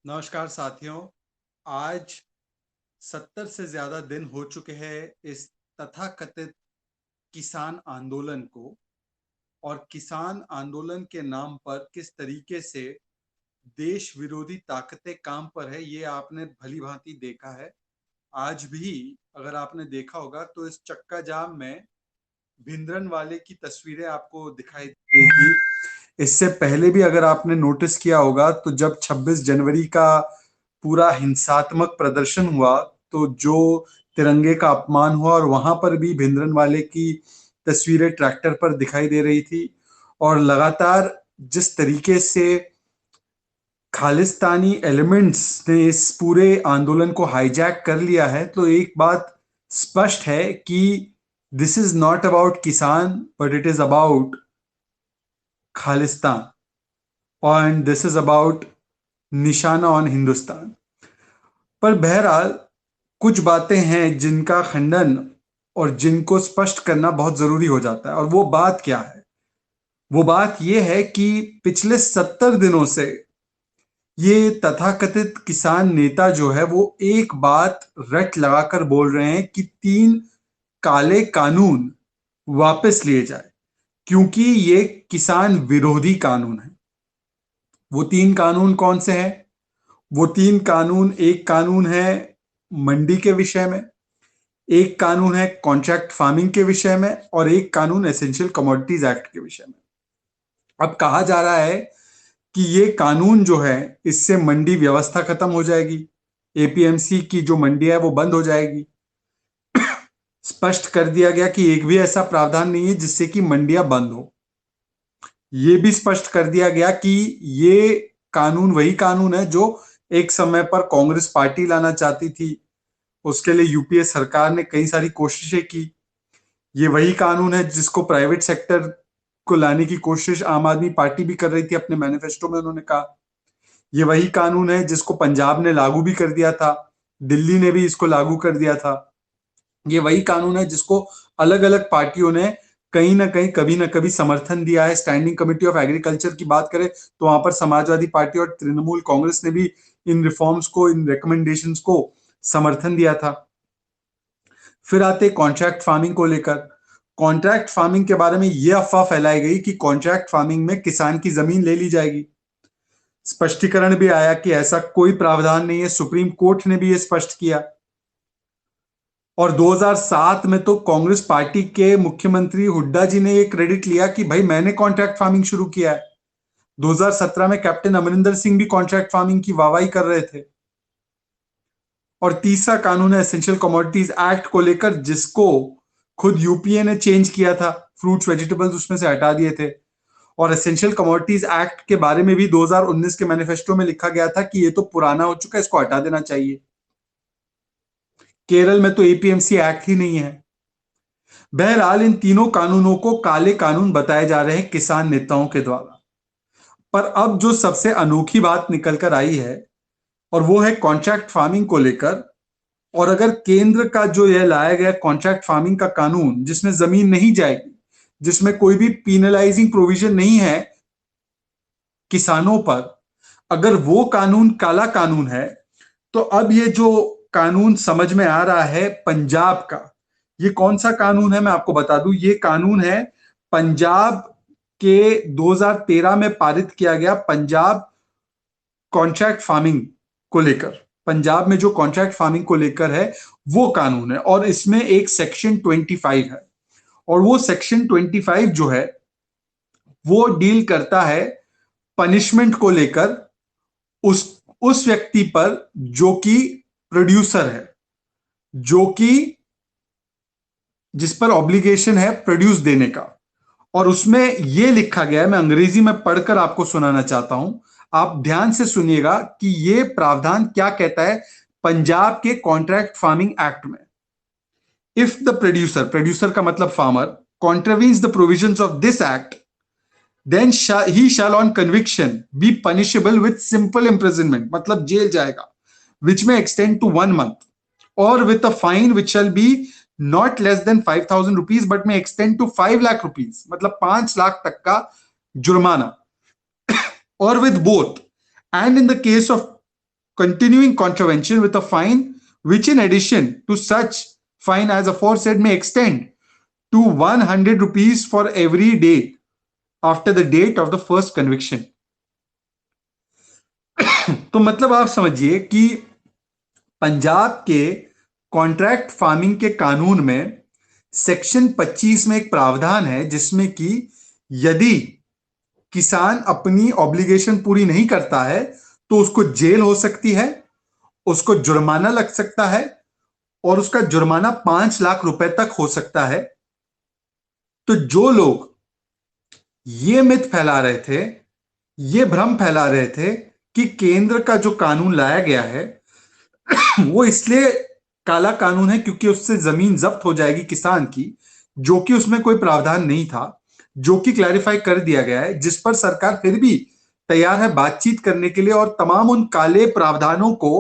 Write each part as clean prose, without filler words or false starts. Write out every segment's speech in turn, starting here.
नमस्कार साथियों। आज 70 से ज्यादा दिन हो चुके हैं इस तथाकथित किसान आंदोलन को, और किसान आंदोलन के नाम पर किस तरीके से देश विरोधी ताकतें काम पर है ये आपने भली भांति देखा है। आज भी अगर आपने देखा होगा तो इस चक्का जाम में भिंद्रनवाले की तस्वीरें आपको दिखाई दे रही थी। इससे पहले भी अगर आपने नोटिस किया होगा तो जब 26 जनवरी का पूरा हिंसात्मक प्रदर्शन हुआ तो जो तिरंगे का अपमान हुआ, और वहां पर भी भिंद्रनवाले की तस्वीरें ट्रैक्टर पर दिखाई दे रही थी। और लगातार जिस तरीके से खालिस्तानी एलिमेंट्स ने इस पूरे आंदोलन को हाईजैक कर लिया है, तो एक बात स्पष्ट है कि दिस इज नॉट अबाउट किसान but it is about Khalistan, and this is about निशाना ऑन हिंदुस्तान। पर बहरहाल कुछ बातें हैं जिनका खंडन और जिनको स्पष्ट करना बहुत जरूरी हो जाता है। और वो बात क्या है? वो बात यह है कि पिछले 70 दिनों से ये तथाकथित किसान नेता जो है वो एक बात रट लगाकर बोल रहे हैं कि 3 काले कानून वापस लिए जाए, क्योंकि ये किसान विरोधी कानून है। वो 3 कानून कौन से हैं? वो 3 कानून, एक कानून है मंडी के विषय में, एक कानून है कॉन्ट्रैक्ट फार्मिंग के विषय में, और एक कानून एसेंशियल कमोडिटीज एक्ट के विषय में। अब कहा जा रहा है कि ये कानून जो है इससे मंडी व्यवस्था खत्म हो जाएगी, एपीएमसी की जो मंडी है वो बंद हो जाएगी। स्पष्ट कर दिया गया कि एक भी ऐसा प्रावधान नहीं है जिससे कि मंडियां बंद हो। ये भी स्पष्ट कर दिया गया कि ये कानून वही कानून है जो एक समय पर कांग्रेस पार्टी लाना चाहती थी। उसके लिए यूपीए सरकार ने कई सारी कोशिशें की। ये वही कानून है जिसको प्राइवेट सेक्टर को लाने की कोशिश आम आदमी पार्टी भी कर रही थी। अपने मैनिफेस्टो में उन्होंने कहा ये वही कानून है जिसको पंजाब ने लागू भी कर दिया था, दिल्ली ने भी इसको लागू कर दिया था। ये वही कानून है जिसको अलग अलग पार्टियों ने कहीं ना कहीं कभी ना कभी समर्थन दिया है। स्टैंडिंग कमेटी ऑफ एग्रीकल्चर की बात करें तो वहां पर समाजवादी पार्टी और तृणमूल कांग्रेस ने भी इन रिफॉर्म्स को, इन रिकमेंडेशंस को समर्थन दिया था। फिर आते कॉन्ट्रैक्ट फार्मिंग को लेकर। कॉन्ट्रैक्ट फार्मिंग के बारे में यह अफवाह फैलाई गई कि कॉन्ट्रैक्ट फार्मिंग में किसान की जमीन ले ली जाएगी। स्पष्टीकरण भी आया कि ऐसा कोई प्रावधान नहीं है। सुप्रीम कोर्ट ने भी यह स्पष्ट किया। और 2007 में तो कांग्रेस पार्टी के मुख्यमंत्री हुड्डा जी ने ये क्रेडिट लिया कि भाई मैंने कॉन्ट्रैक्ट फार्मिंग शुरू किया है। 2017 में कैप्टन अमरिंदर सिंह भी कॉन्ट्रैक्ट फार्मिंग की वाहवाही कर रहे थे। और तीसरा कानून है एसेंशियल कमोडिटीज एक्ट को लेकर, जिसको खुद यूपीए ने चेंज किया था। फ्रूट्स वेजिटेबल्स उसमें से हटा दिए थे। और एसेंशियल कमोडिटीज एक्ट के बारे में भी 2019 के मैनिफेस्टो में लिखा गया था कि ये तो पुराना हो चुका है, इसको हटा देना चाहिए। केरल में तो एपीएमसी एक्ट ही नहीं है। बहरहाल इन तीनों कानूनों को काले कानून बताए जा रहे हैं किसान नेताओं के द्वारा। पर अब जो सबसे अनोखी बात निकल कर आई है और वो है कॉन्ट्रैक्ट फार्मिंग को लेकर। और अगर केंद्र का जो यह लाया गया कॉन्ट्रैक्ट फार्मिंग का कानून, जिसमें जमीन नहीं जाएगी, जिसमें कोई भी पीनलाइजिंग प्रोविजन नहीं है किसानों पर, अगर वो कानून काला कानून है, तो अब ये जो कानून समझ में आ रहा है पंजाब का, ये कौन सा कानून है मैं आपको बता दूं। ये कानून है पंजाब के 2013 में पारित किया गया पंजाब कॉन्ट्रैक्ट फार्मिंग को लेकर। पंजाब में जो कॉन्ट्रैक्ट फार्मिंग को लेकर है वो कानून है, और इसमें एक सेक्शन 25 है। और वो सेक्शन 25 जो है वो डील करता है पनिशमेंट को लेकर उस व्यक्ति पर जो कि प्रोड्यूसर है, जो कि जिस पर ऑब्लिगेशन है प्रोड्यूस देने का। और उसमें यह लिखा गया है, मैं अंग्रेजी में पढ़कर आपको सुनाना चाहता हूं। आप ध्यान से सुनिएगा कि यह प्रावधान क्या कहता है पंजाब के कॉन्ट्रैक्ट फार्मिंग एक्ट में। इफ द प्रोड्यूसर, प्रोड्यूसर का मतलब farmer, contravenes the provisions of this act, then he shall on conviction be punishable with simple imprisonment, मतलब जेल जाएगा, which may extend to 1 month, or with a fine which shall be not less than 5,000 rupees but may extend to 5 lakh rupees, मतलब 5 लाख तक का जुर्माना। or with both, and in the case of continuing contravention with a fine, which in addition to such fine as aforesaid may extend to 100 rupees for every day after the date of the first conviction. तो मतलब आप समझिए कि पंजाब के contract farming के कानून में section 25 में एक प्रावधान है जिसमें कि यदि किसान अपनी ऑब्लिगेशन पूरी नहीं करता है तो उसको जेल हो सकती है, उसको जुर्माना लग सकता है और उसका जुर्माना 5 लाख रुपए तक हो सकता है। तो जो लोग ये मिथ फैला रहे थे, ये भ्रम फैला रहे थे कि केंद्र का जो कानून लाया गया है वो इसलिए काला कानून है क्योंकि उससे जमीन जब्त हो जाएगी किसान की, जो कि उसमें कोई प्रावधान नहीं था, जो कि क्लैरिफाई कर दिया गया है, जिस पर सरकार फिर भी तैयार है बातचीत करने के लिए और तमाम उन काले प्रावधानों को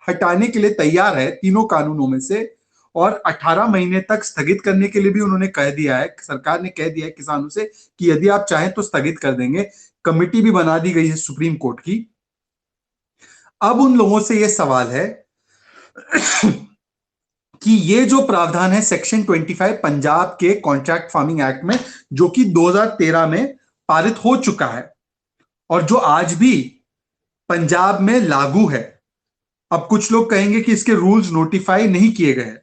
हटाने के लिए तैयार है तीनों कानूनों में से, और 18 महीने तक स्थगित करने के लिए भी उन्होंने कह दिया है, सरकार ने कह दिया है किसानों से कि यदि आप चाहें तो स्थगित कर देंगे। कमिटी भी बना दी गई है सुप्रीम कोर्ट की। अब उन लोगों से यह सवाल है कि ये जो प्रावधान है सेक्शन 25 पंजाब के कॉन्ट्रैक्ट फार्मिंग एक्ट में, जो कि 2013 में पारित हो चुका है और जो आज भी पंजाब में लागू है। अब कुछ लोग कहेंगे कि इसके रूल्स नोटिफाई नहीं किए गए हैं।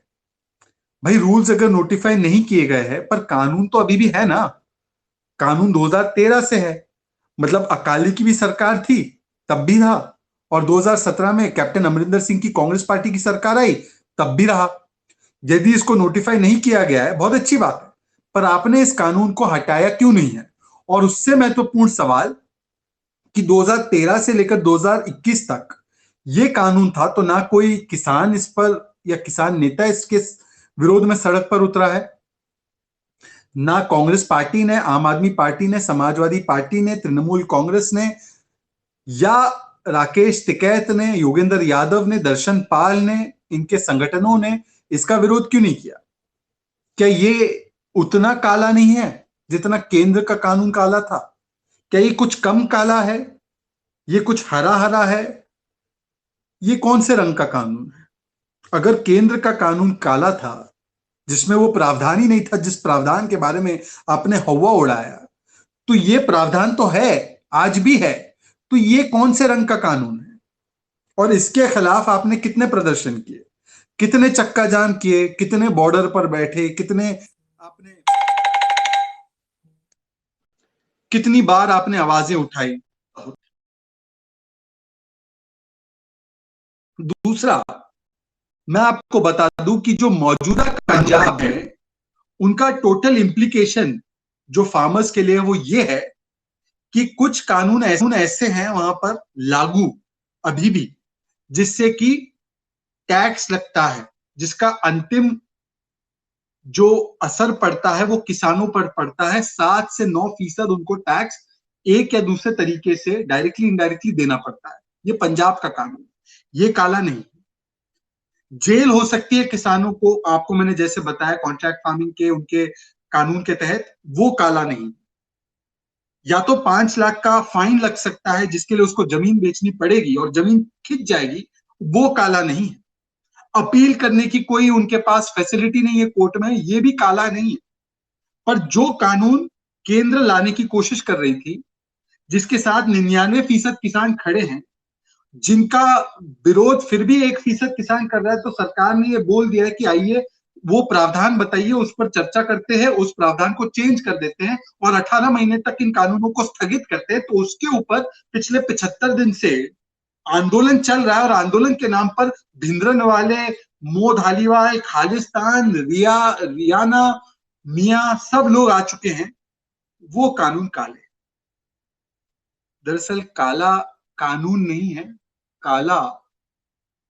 भाई रूल्स अगर नोटिफाई नहीं किए गए हैं पर कानून तो अभी भी है ना, कानून 2013 से है, मतलब अकाली की भी सरकार थी तब भी रहा, और 2017 में कैप्टन अमरिंदर सिंह की कांग्रेस पार्टी की सरकार आई तब भी रहा। यदि इसको नोटिफाई नहीं किया गया है बहुत अच्छी बात है, पर आपने इस कानून को हटाया क्यों नहीं है? और उससे महत्वपूर्ण सवाल कि 2013 से लेकर 2021 तक ये कानून था तो ना कोई किसान इस पर या किसान नेता इसके विरोध में सड़क पर उतरा है, ना कांग्रेस पार्टी ने, आम आदमी पार्टी ने, समाजवादी पार्टी ने, तृणमूल कांग्रेस ने या राकेश टिकैत ने, योगेंद्र यादव ने, दर्शन पाल ने, इनके संगठनों ने इसका विरोध क्यों नहीं किया? क्या ये उतना काला नहीं है जितना केंद्र का कानून काला था? क्या ये कुछ कम काला है? ये कुछ हरा हरा है? ये कौन से रंग का कानून है? अगर केंद्र का कानून काला था जिसमें वो प्रावधान ही नहीं था जिस प्रावधान के बारे में आपने हवा उड़ाया, तो ये प्रावधान तो है, आज भी है, तो ये कौन से रंग का कानून है? और इसके खिलाफ आपने कितने प्रदर्शन किए, कितने चक्का जाम किए, कितने बॉर्डर पर बैठे, कितनी बार आपने आवाजें उठाई? दूसरा, मैं आपको बता दूं कि जो मौजूदा पंजाब है उनका टोटल इंप्लीकेशन जो फार्मर्स के लिए वो ये है कि कुछ कानून ऐसे हैं वहां पर लागू अभी भी, जिससे कि टैक्स लगता है, जिसका अंतिम जो असर पड़ता है वो किसानों पर पड़ता है। 7 से 9% उनको टैक्स एक या दूसरे तरीके से डायरेक्टली इनडायरेक्टली देना पड़ता है। ये पंजाब का कानून, ये काला नहीं। जेल हो सकती है किसानों को, आपको मैंने जैसे बताया कॉन्ट्रैक्ट फार्मिंग के उनके कानून के तहत, वो काला नहीं। या तो 5 लाख का फाइन लग सकता है जिसके लिए उसको जमीन बेचनी पड़ेगी और जमीन खिंच जाएगी, वो काला नहीं है। अपील करने की कोई उनके पास फैसिलिटी नहीं है कोर्ट में, ये भी काला नहीं है। पर जो कानून केंद्र लाने की कोशिश कर रही थी, जिसके साथ 99% किसान खड़े हैं, जिनका विरोध फिर भी 1% किसान कर रहा है, तो सरकार ने ये बोल दिया है कि आइए वो प्रावधान बताइए, उस पर चर्चा करते हैं, उस प्रावधान को चेंज कर देते हैं और 18 महीने तक इन कानूनों को स्थगित करते हैं। तो उसके ऊपर पिछले 75 दिन से आंदोलन चल रहा है और आंदोलन के नाम पर भिंद्रनवाले, मो धालीवाल, खालिस्तान, रियाना मियां सब लोग आ चुके हैं। वो कानून काले, दरअसल काला कानून नहीं है, काला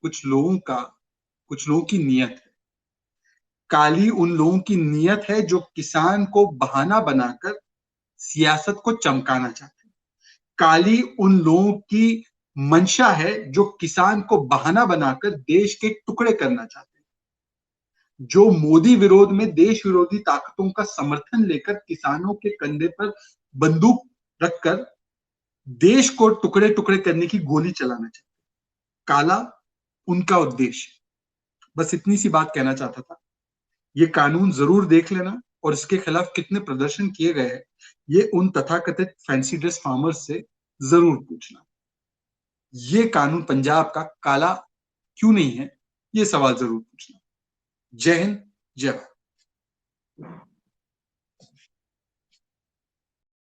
कुछ लोगों की नीयत है। काली उन लोगों की नीयत है जो किसान को बहाना बनाकर सियासत को चमकाना चाहते हैं। काली उन लोगों की मंशा है जो किसान को बहाना बनाकर देश के टुकड़े करना चाहते हैं, जो मोदी विरोध में देश विरोधी ताकतों का समर्थन लेकर किसानों के कंधे पर बंदूक रखकर देश को टुकड़े टुकड़े करने की गोली चलाना चाहते हैं। काला उनका उद्देश्य। बस इतनी सी बात कहना चाहता था। ये कानून जरूर देख लेना और इसके खिलाफ कितने प्रदर्शन किए गए हैं ये उन तथाकथित फैंसी ड्रेस फार्मर्स से जरूर पूछना। ये कानून पंजाब का काला क्यों नहीं है, ये सवाल जरूर पूछना। जय हिंद, जय भारत।